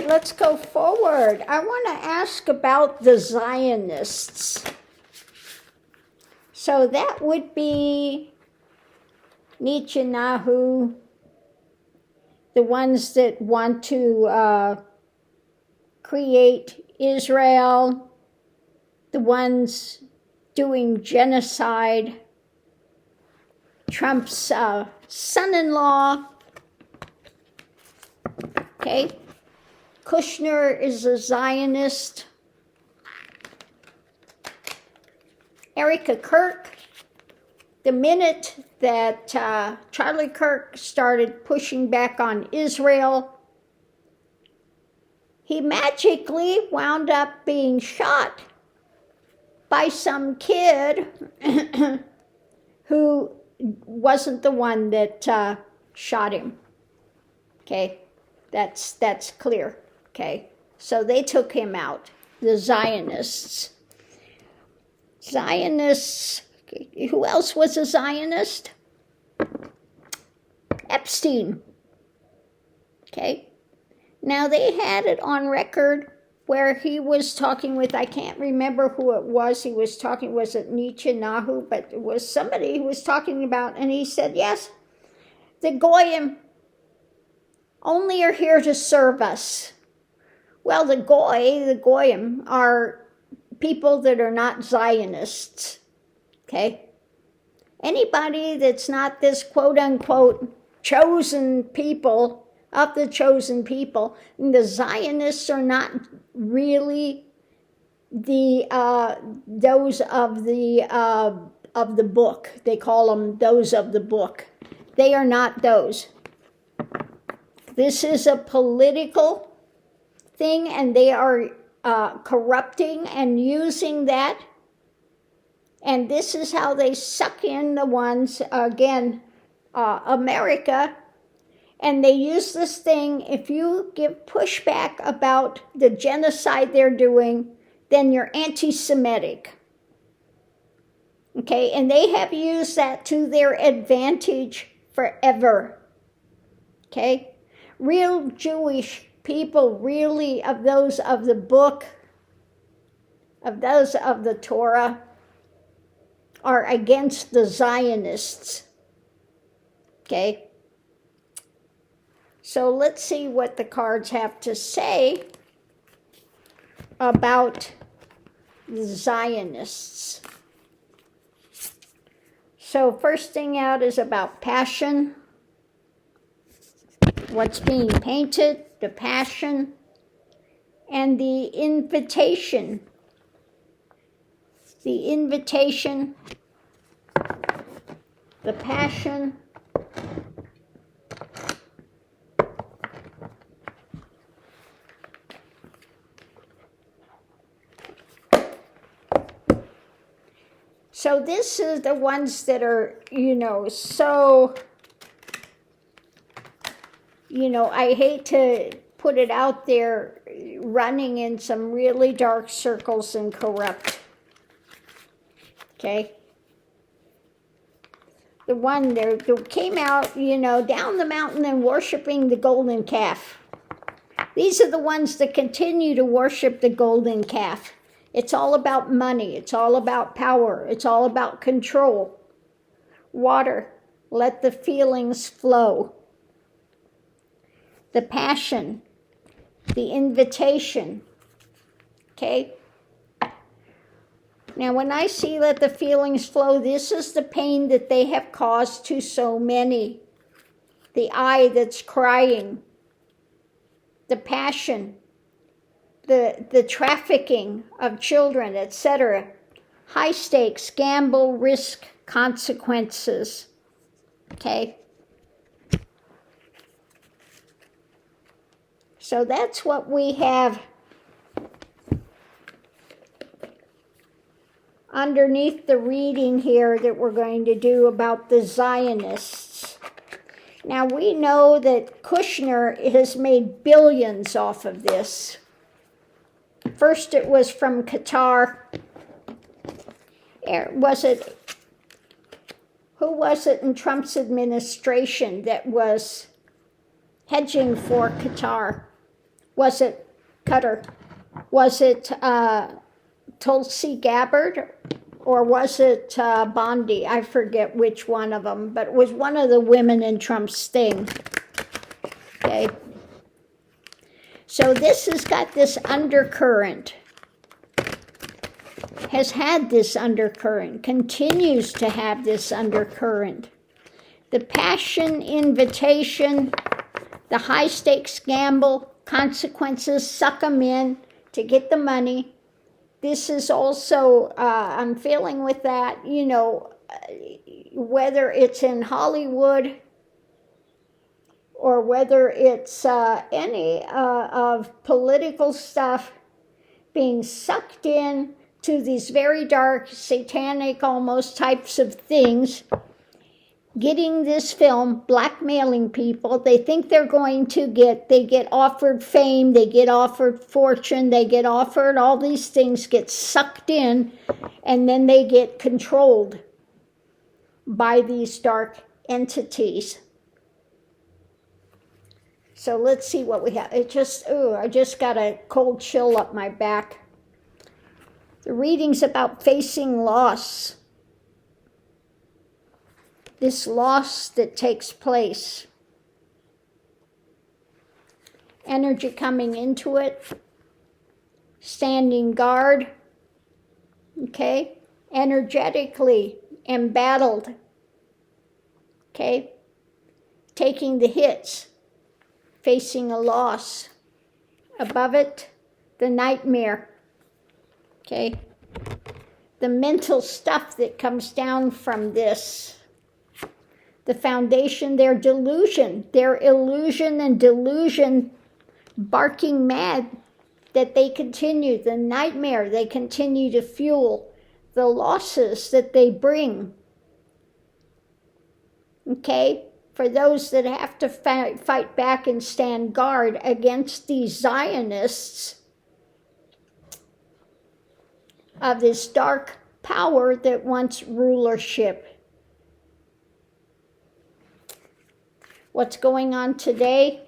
let's go forward. I want to ask about the Zionists. So that would be Netanyahu, the ones that want to create Israel, the ones doing genocide, Trump's son-in-law. Okay, Kushner is a Zionist. Erica Kirk, the minute that Charlie Kirk started pushing back on Israel, he magically wound up being shot by some kid who wasn't the one that shot him. Okay, that's clear. Okay, so they took him out, the Zionists. Zionists, who else was a Zionist? Epstein. Okay, now they had it on record where he was talking with, I can't remember who it was, he was talking, was it Netanyahu, but it was somebody he was talking about, and he said, yes, the Goyim only are here to serve us. Well, the Goyim are people that are not Zionists, okay? Anybody that's not this quote-unquote chosen people, of the chosen people, and the Zionists are not really the those of the book. They call them those of the book. They are not those. This is a political thing, and they are corrupting and using that. And this is how they suck in the ones, again, America. And they use this thing, if you give pushback about the genocide they're doing, then you're anti-Semitic. Okay, and they have used that to their advantage forever. Okay, real Jewish people, really of those of the book, of those of the Torah, are against the Zionists. Okay. So let's see what the cards have to say about the Zionists. So first thing out is about passion. What's being painted, the passion, and the invitation. The invitation, the passion, so this is the ones that are, so, I hate to put it out there, running in some really dark circles and corrupt. Okay? The one that came out, down the mountain and worshiping the golden calf. These are the ones that continue to worship the golden calf. It's all about money. It's all about power. It's all about control. Water. Let the feelings flow. The passion. The invitation. Okay? Now, when I see let the feelings flow, this is the pain that they have caused to so many. The eye that's crying. The passion. The trafficking of children, etc. High stakes, gamble, risk, consequences. Okay? So that's what we have underneath the reading here that we're going to do about the Zionists. Now we know that Kushner has made billions off of this. First it was from Qatar. Who was it in Trump's administration that was hedging for Qatar? Was it Cutter? Was it Tulsi Gabbard? Or was it Bondi? I forget which one of them, but it was one of the women in Trump's thing. Okay. So this has got this undercurrent, has had this undercurrent, continues to have this undercurrent. The passion invitation, the high stakes gamble, consequences, suck them in to get the money. This is also, I'm feeling with that, you know, whether it's in Hollywood or whether it's any of political stuff, being sucked in to these very dark, satanic almost types of things, getting this film, blackmailing people. They think they're going to they get offered fame, they get offered fortune, they get offered all these things, get sucked in, and then they get controlled by these dark entities. So let's see what we have. I just got a cold chill up my back. The reading's about facing loss. This loss that takes place. Energy coming into it. Standing guard. Okay? Energetically embattled. Okay? Taking the hits. Facing a loss. Above it, the nightmare. Okay? The mental stuff that comes down from this. The foundation, their delusion, their illusion and delusion, barking mad that they continue, the nightmare they continue to fuel, the losses that they bring. Okay? For those that have to fight back and stand guard against these Zionists of this dark power that wants rulership. What's going on today?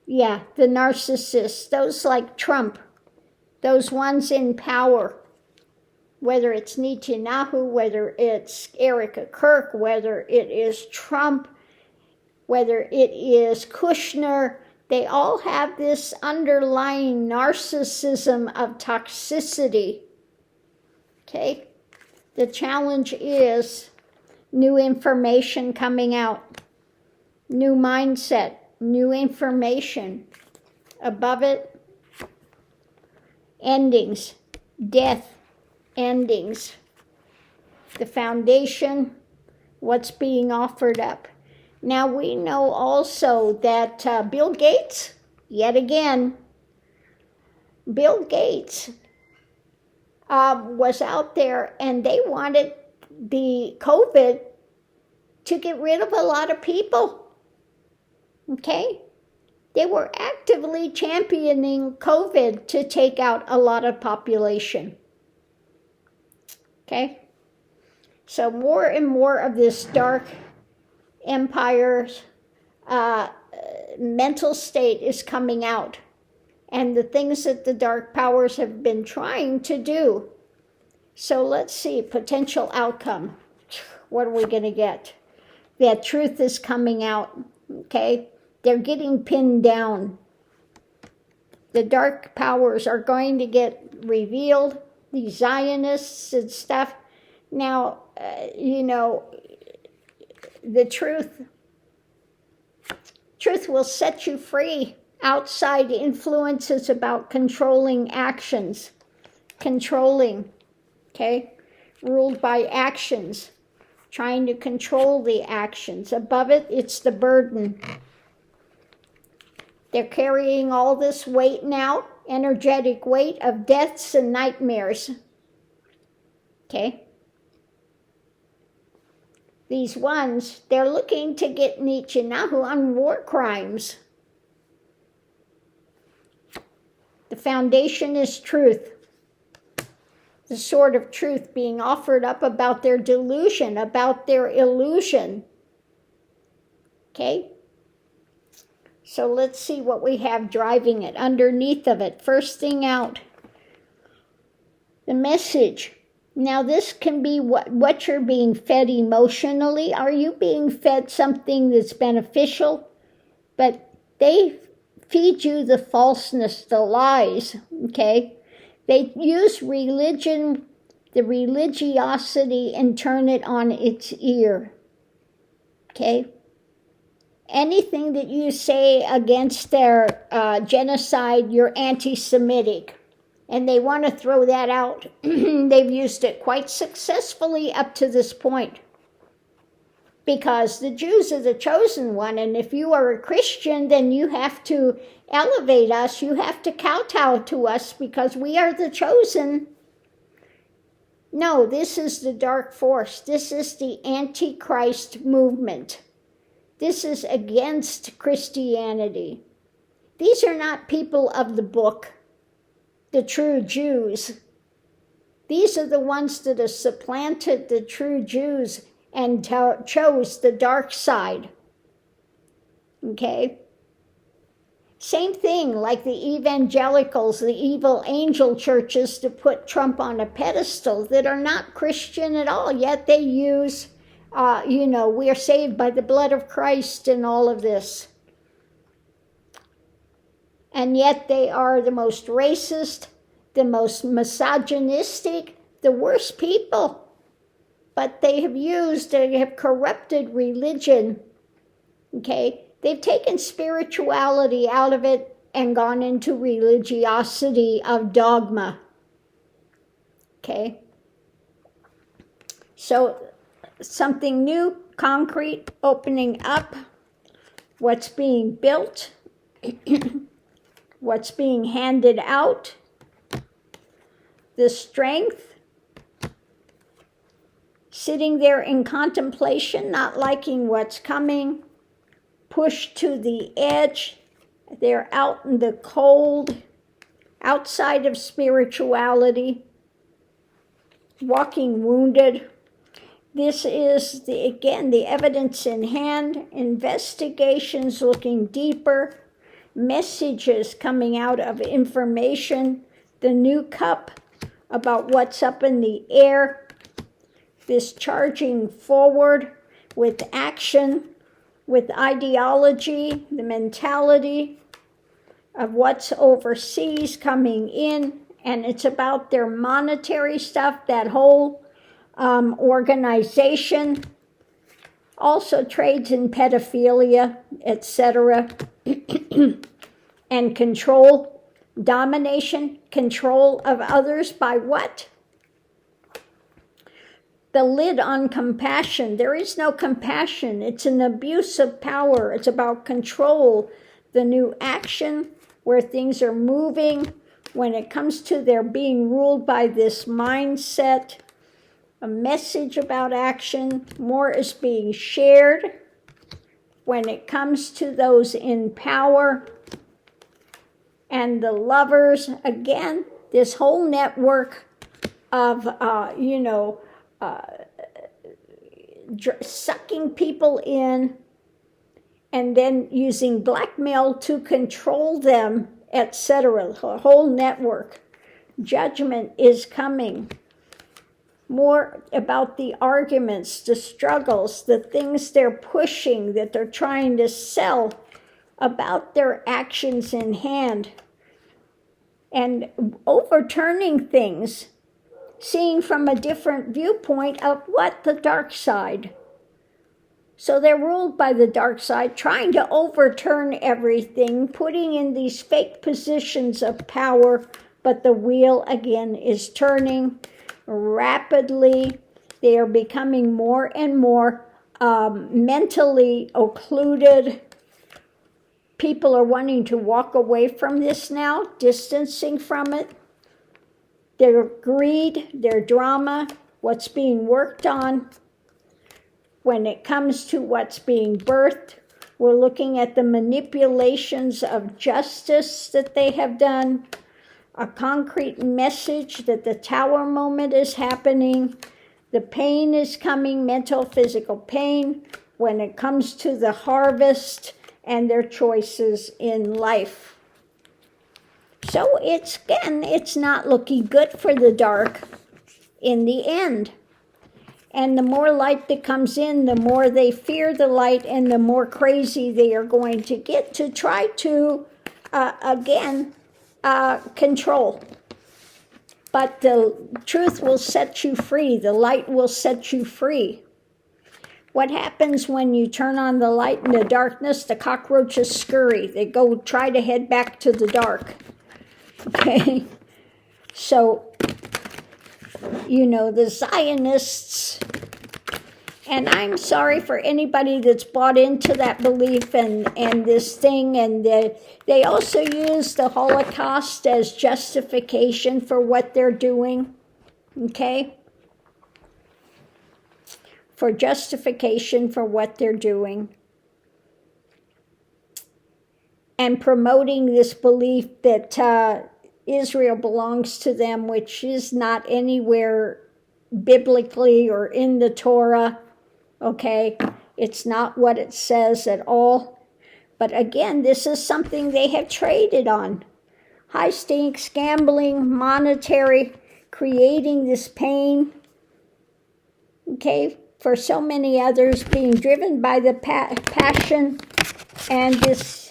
Yeah, the narcissists, those like Trump, those ones in power, whether it's Netanyahu, whether it's Erica Kirk, whether it is Trump, whether it is Kushner, they all have this underlying narcissism of toxicity. Okay? The challenge is new information coming out, new mindset, new information. Above it, endings, death, endings. The foundation, what's being offered up. Now we know also that Bill Gates, yet again, Bill Gates was out there and they wanted the COVID to get rid of a lot of people. Okay? They were actively championing COVID to take out a lot of population. Okay? So more and more of this dark empire's mental state is coming out. And the things that the dark powers have been trying to do. So let's see, potential outcome. What are we going to get? That truth is coming out, okay? They're getting pinned down. The dark powers are going to get revealed, the Zionists and stuff. Now, the truth will set you free. Outside influence is about controlling actions. Controlling, okay? Ruled by actions. Trying to control the actions. Above it, it's the burden. They're carrying all this weight now, energetic weight of deaths and nightmares. Okay? These ones, they're looking to get Netanyahu on war crimes. The foundation is truth. The sword of truth being offered up about their delusion, about their illusion. Okay? So let's see what we have driving it, underneath of it. First thing out, the message. Now this can be what you're being fed emotionally. Are you being fed something that's beneficial? But they feed you the falseness, the lies, okay? They use religion, the religiosity, and turn it on its ear, okay? Anything that you say against their genocide, you're anti-Semitic. And they want to throw that out. They've used it quite successfully up to this point. Because the Jews are the chosen one, and if you are a Christian, then you have to elevate us. You have to kowtow to us because we are the chosen. No, this is the dark force. This is the Antichrist movement. This is against Christianity. These are not people of the book, the true Jews. These are the ones that have supplanted the true Jews and chose the dark side. Okay? Same thing like the evangelicals, the evil angel churches to put Trump on a pedestal that are not Christian at all, yet they use, we are saved by the blood of Christ and all of this. And yet they are the most racist, the most misogynistic, the worst people. But they have corrupted religion, okay? They've taken spirituality out of it and gone into religiosity of dogma, okay? So something new, concrete, opening up, what's being built, what's being handed out, the strength, sitting there in contemplation, not liking what's coming, pushed to the edge. They're out in the cold, outside of spirituality, walking wounded. This is, the evidence in hand, investigations looking deeper, messages coming out of information, the new cup about what's up in the air, this charging forward with action, with ideology, the mentality of what's overseas coming in, and it's about their monetary stuff, that whole organization, also trades in pedophilia, etc., and control, domination, control of others by what? The lid on compassion. There is no compassion. It's an abuse of power. It's about control. The new action, where things are moving, when it comes to their being ruled by this mindset, a message about action, more is being shared. When it comes to those in power and the lovers, again, this whole network of, sucking people in and then using blackmail to control them, etc. The whole network. Judgment is coming. More about the arguments, the struggles, the things they're pushing, that they're trying to sell, about their actions in hand, and overturning things, seeing from a different viewpoint of what? The dark side. So they're ruled by the dark side, trying to overturn everything, putting in these fake positions of power, but the wheel again is turning rapidly. They are becoming more and more mentally occluded. People are wanting to walk away from this now, distancing from it. Their greed, their drama, what's being worked on. When it comes to what's being birthed, we're looking at the manipulations of justice that they have done, a concrete message that the tower moment is happening, the pain is coming, mental, physical pain, when it comes to the harvest and their choices in life. So it's not looking good for the dark in the end. And the more light that comes in, the more they fear the light, and the more crazy they are going to get to try to, control. But the truth will set you free. The light will set you free. What happens when you turn on the light in the darkness? The cockroaches scurry. They go try to head back to the dark. Okay? So, the Zionists, and I'm sorry for anybody that's bought into that belief and this thing, and they also use the Holocaust as justification for what they're doing, okay? For justification for what they're doing. And promoting this belief that Israel belongs to them, which is not anywhere biblically or in the Torah, okay? It's not what it says at all. But again, this is something they have traded on. High stakes, gambling, monetary, creating this pain, okay? For so many others, being driven by the passion and this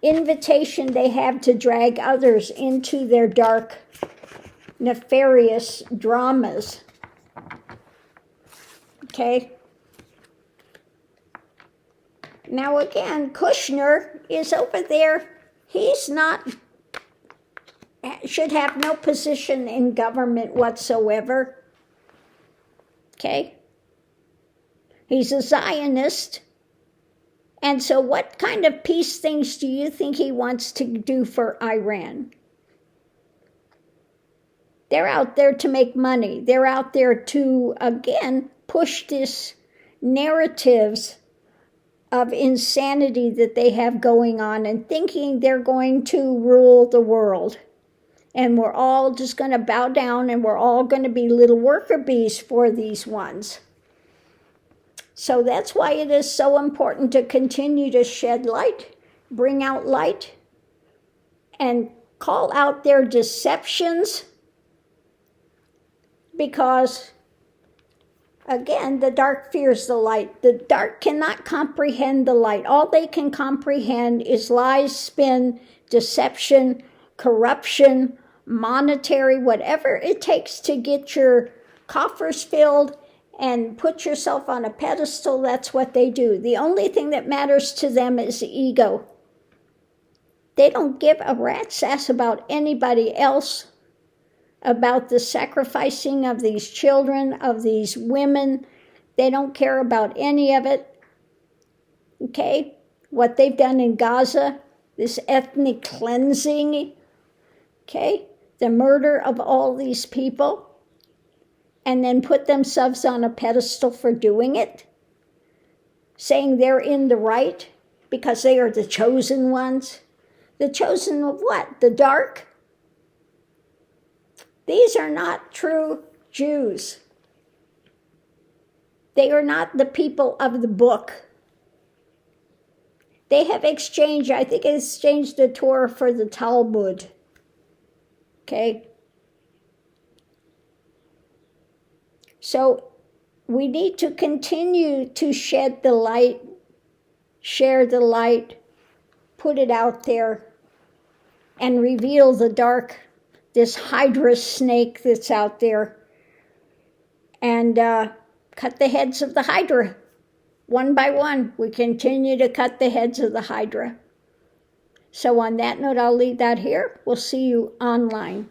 invitation they have to drag others into their dark, nefarious dramas. Okay? Now again, Kushner is over there. He's not, should have no position in government whatsoever. Okay? He's a Zionist. And so what kind of peace things do you think he wants to do for Iran? They're out there to make money. They're out there to, again, push this narratives of insanity that they have going on and thinking they're going to rule the world. And we're all just going to bow down and we're all going to be little worker bees for these ones. So that's why it is so important to continue to shed light, bring out light, and call out their deceptions, because, again, the dark fears the light. The dark cannot comprehend the light. All they can comprehend is lies, spin, deception, corruption, monetary, whatever it takes to get your coffers filled and put yourself on a pedestal. That's what they do. The only thing that matters to them is ego. They don't give a rat's ass about anybody else, about the sacrificing of these children, of these women. They don't care about any of it. Okay? What they've done in Gaza, this ethnic cleansing, okay? The murder of all these people, and then put themselves on a pedestal for doing it, saying they're in the right because they are the chosen ones. The chosen of what? The dark? These are not true Jews. They are not the people of the book. They have exchanged, I think, exchanged the Torah for the Talmud. Okay? So we need to continue to shed the light, share the light, put it out there, and reveal the dark, this Hydra snake that's out there, and cut the heads of the Hydra. One by one, we continue to cut the heads of the Hydra. So on that note, I'll leave that here. We'll see you online.